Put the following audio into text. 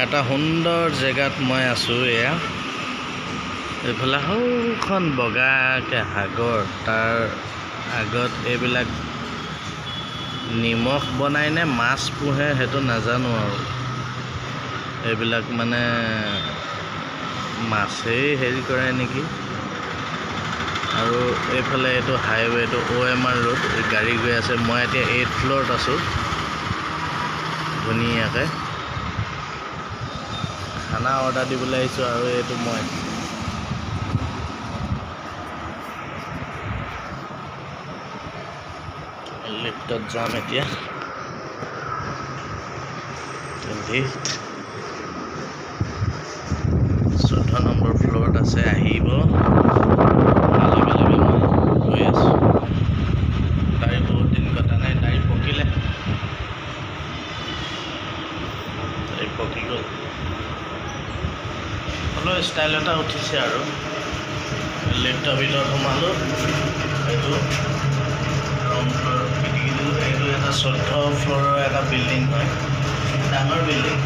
এটা সুন্দৰ জেগাত মই আছোঁ। এয়া এইফালে সৌখন বগাকৈ সাগৰ, তাৰ আগত এইবিলাক নিমখ বনাই নে মাছ পোহে সেইটো নাজানো আৰু এইবিলাক মানে মাছেই হেৰি কৰে নেকি। আৰু এইফালে এইটো হাইৱেটো OMR ৰোড, গাড়ী গৈ আছে। মই এতিয়া 8th ফ্ল'ৰত আছোঁ। ধুনীয়াকৈ খানা অৰ্ডাৰ দিবলৈ আহিছোঁ আৰু এইটো মই লিফ্টত যাম এতিয়া। 14 নম্বৰ ফ্ল'ৰত আছে, আহিব। লগে লগে মই গৈ আছোঁ। গাড়ী বহুত দিন কটা নাই, গাড়ী পকিলে, গাড়ী পকি গ'ল। হ'লেও ষ্টাইল এটা উঠিছে আৰু লিফ্টৰ ভিতৰত সোমালোঁ। এইটো গ্ৰাউণ্ড ফ্ল'ৰ, এইটো এটা 14 ফ্ল'ৰৰ এটা বিল্ডিং হয়, ডাঙৰ বিল্ডিং।